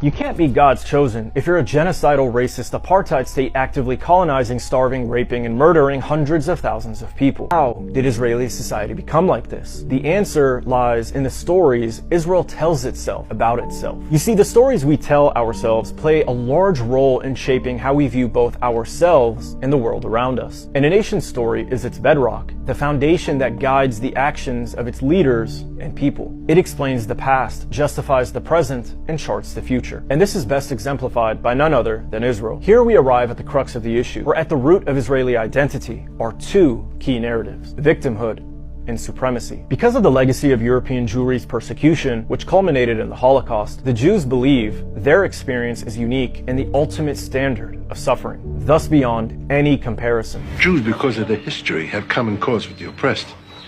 You can't be God's chosen if you're a genocidal, racist apartheid state actively colonizing, starving, raping, and murdering hundreds of thousands of people. How did Israeli society become like this? The answer lies in the stories Israel tells itself about itself. You see, the stories we tell ourselves play a large role in shaping how we view both ourselves and the world around us. And a nation's story is its bedrock, the foundation that guides the actions of its leaders and people. It explains the past, justifies the present, and charts the future. And this is best exemplified by none other than Israel. Here we arrive at the crux of the issue, where at the root of Israeli identity are two key narratives: victimhood and supremacy. Because of the legacy of European Jewry's persecution, which culminated in the Holocaust, the Jews believe their experience is unique and the ultimate standard of suffering, thus beyond any comparison. Jews, because of their history, have common cause with the oppressed.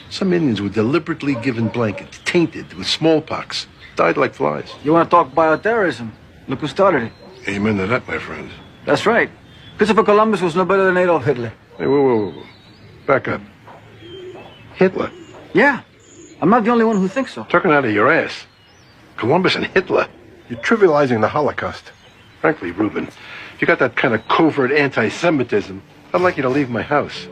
Some Indians were deliberately given blankets, tainted with smallpox, died like flies. You want to talk bioterrorism? Look who started it. Amen to that, my friend. That's right. Christopher Columbus was no better than Adolf Hitler. Hey, whoa. Back up. Hitler? Yeah. I'm not the only one who thinks so. Talking out of your ass. Columbus and Hitler? You're trivializing the Holocaust. Frankly, Reuben, if you got that kind of covert anti-Semitism, I'd like you to leave my house.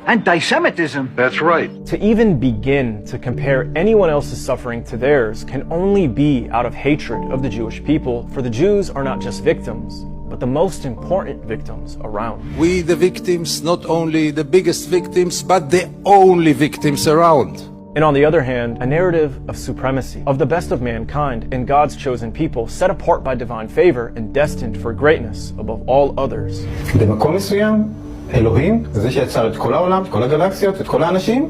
Anti-Semitism? That's right. To even begin to compare anyone else's suffering to theirs can only be out of hatred of the Jewish people, for the Jews are not just victims, but the most important victims around. We, the victims, not only the biggest victims, but the only victims around. And on the other hand, a narrative of supremacy, of the best of mankind and God's chosen people, set apart by divine favor and destined for greatness above all others. במקום מסוים, אלוהים, זה שיצר את כל העולם, את כל הגלקסיות, את כל האנשים,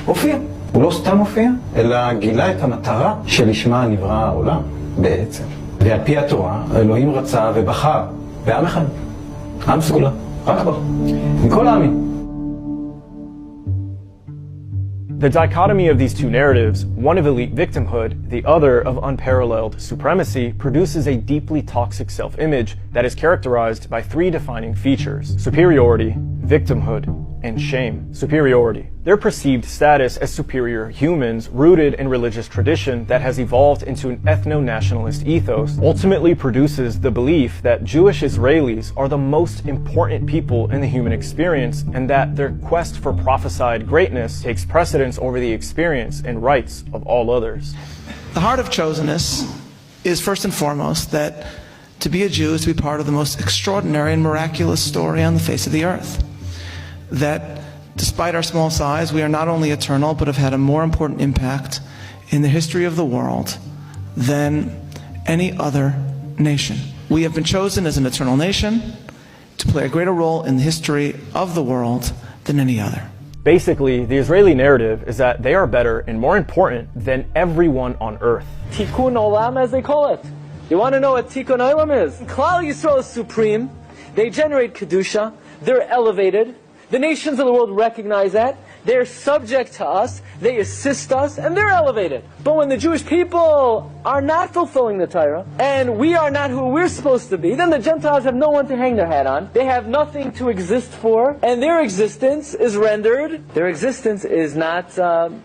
הופיע. הוא לא סתם הופיע, אלא גילה את המטרה שלשמה נברא העולם, בעצם. ועל פי התורה, אלוהים רצה ובחר בעם אחד, עם סגולה, רק בו, מכל העמים. The dichotomy of these two narratives, one of elite victimhood, the other of unparalleled supremacy, produces a deeply toxic self-image that is characterized by three defining features: superiority, victimhood, and shame. Superiority. Their perceived status as superior humans, rooted in religious tradition that has evolved into an ethno-nationalist ethos, ultimately produces the belief that Jewish Israelis are the most important people in the human experience, and that their quest for prophesied greatness takes precedence over the experience and rights of all others. The heart of chosenness is first and foremost that to be a Jew is to be part of the most extraordinary and miraculous story on the face of the earth. That despite our small size, we are not only eternal, but have had a more important impact in the history of the world than any other nation. We have been chosen as an eternal nation to play a greater role in the history of the world than any other. Basically, the Israeli narrative is that they are better and more important than everyone on earth. Tikkun Olam, as they call it. You want to know what Tikkun Olam is? Klal Yisrael is supreme. They generate Kedusha. They're elevated. The nations of the world recognize that. They're subject to us. They assist us. And they're elevated. But when the Jewish people are not fulfilling the Torah, and we are not who we're supposed to be, then the Gentiles have no one to hang their hat on. They have nothing to exist for. And their existence is rendered. Their existence is not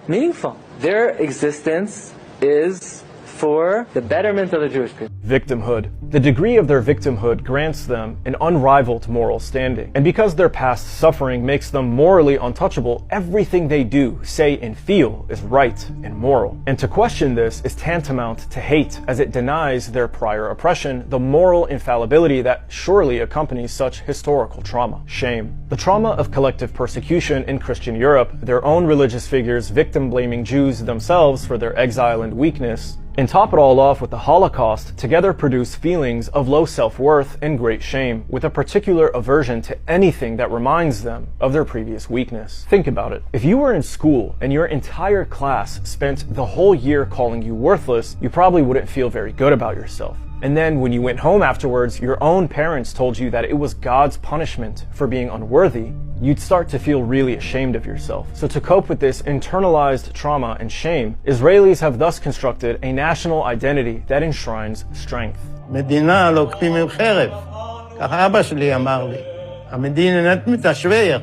meaningful. Their existence is for the betterment of the Jewish people. Victimhood. The degree of their victimhood grants them an unrivaled moral standing. And because their past suffering makes them morally untouchable, everything they do, say, and feel is right and moral. And to question this is tantamount to hate, as it denies their prior oppression the moral infallibility that surely accompanies such historical trauma. Shame. The trauma of collective persecution in Christian Europe, their own religious figures victim-blaming Jews themselves for their exile and weakness, and top it all off with the Holocaust, together produce feelings of low self-worth and great shame, with a particular aversion to anything that reminds them of their previous weakness. Think about it. If you were in school and your entire class spent the whole year calling you worthless, you probably wouldn't feel very good about yourself. And then when you went home afterwards, your own parents told you that it was God's punishment for being unworthy, you'd start to feel really ashamed of yourself. So to cope with this internalized trauma and shame, Israelis have thus constructed a national identity that enshrines strength. מדינה לוקחים עם חרב. ככה אבא שלי אמר לי. המדינה נתמתה שוור.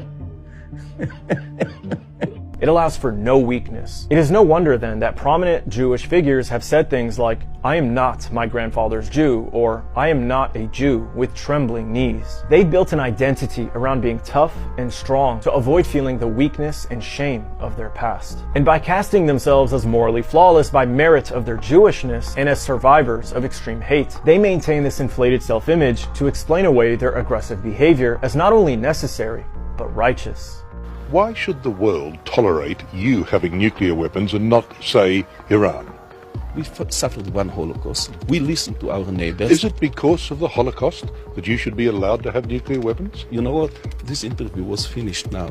It allows for no weakness. It is no wonder then that prominent Jewish figures have said things like, "I am not my grandfather's Jew," or "I am not a Jew," with trembling knees. They built an identity around being tough and strong to avoid feeling the weakness and shame of their past. And by casting themselves as morally flawless by merit of their Jewishness and as survivors of extreme hate, they maintain this inflated self-image to explain away their aggressive behavior as not only necessary, but righteous. Why should the world tolerate you having nuclear weapons and not, say, Iran? We suffered one Holocaust. We listened to our neighbors. Is it because of the Holocaust that you should be allowed to have nuclear weapons? You know what? This interview was finished now.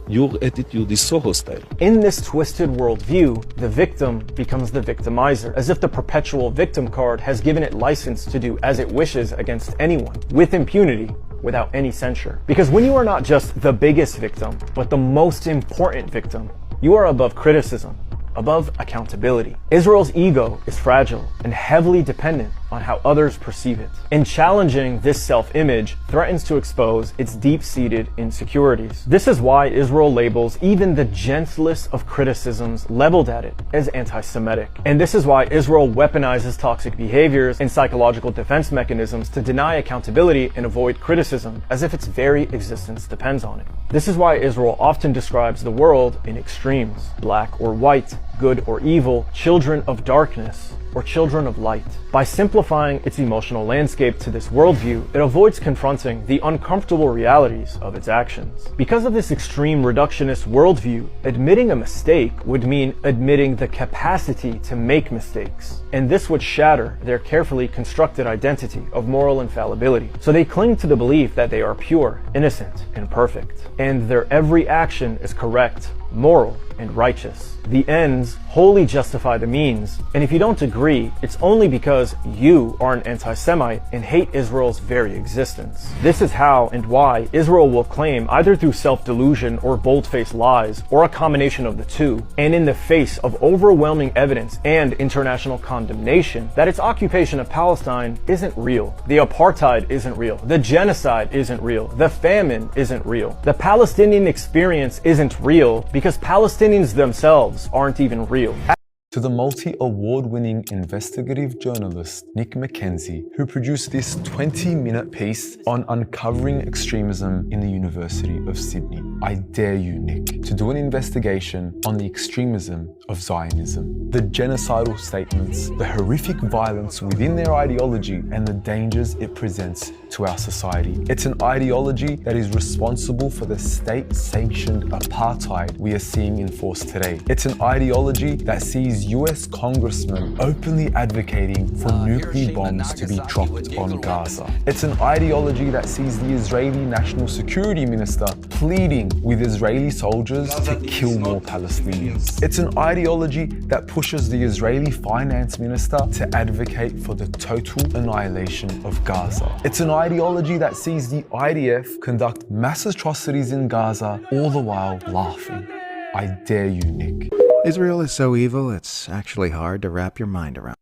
Your attitude is so hostile. In this twisted worldview, the victim becomes the victimizer, as if the perpetual victim card has given it license to do as it wishes against anyone, with impunity, without any censure. Because when you are not just the biggest victim, but the most important victim, you are above criticism, above accountability. Israel's ego is fragile and heavily dependent on how others perceive it. And challenging this self-image threatens to expose its deep-seated insecurities. This is why Israel labels even the gentlest of criticisms leveled at it as anti-Semitic. And this is why Israel weaponizes toxic behaviors and psychological defense mechanisms to deny accountability and avoid criticism, as if its very existence depends on it. This is why Israel often describes the world in extremes: black or white, good or evil, children of darkness, or children of light. By simplifying its emotional landscape to this worldview, it avoids confronting the uncomfortable realities of its actions. Because of this extreme reductionist worldview, admitting a mistake would mean admitting the capacity to make mistakes. And this would shatter their carefully constructed identity of moral infallibility. So they cling to the belief that they are pure, innocent, and perfect. And their every action is correct, moral, and righteous. The ends wholly justify the means, and if you don't agree, it's only because you are an anti-Semite and hate Israel's very existence. This is how and why Israel will claim, either through self-delusion or bold-faced lies, or a combination of the two, and in the face of overwhelming evidence and international condemnation, that its occupation of Palestine isn't real. The apartheid isn't real. The genocide isn't real. The famine isn't real. The Palestinian experience isn't real because Palestinians themselves aren't even real. To the multi-award-winning investigative journalist Nick McKenzie, who produced this 20-minute piece on uncovering extremism in the University of Sydney. I dare you, Nick, to do an investigation on the extremism of Zionism, the genocidal statements, the horrific violence within their ideology, and the dangers it presents to our society. It's an ideology that is responsible for the state-sanctioned apartheid we are seeing enforced today. It's an ideology that sees US congressmen openly advocating for nuclear bombs to be dropped on Gaza. It's an ideology that sees the Israeli National Security Minister pleading with Israeli soldiers to kill more Palestinians. It's an ideology that pushes the Israeli Finance Minister to advocate for the total annihilation of Gaza. It's an ideology that sees the IDF conduct mass atrocities in Gaza, all the while laughing. I dare you, Nick. Israel is so evil, it's actually hard to wrap your mind around.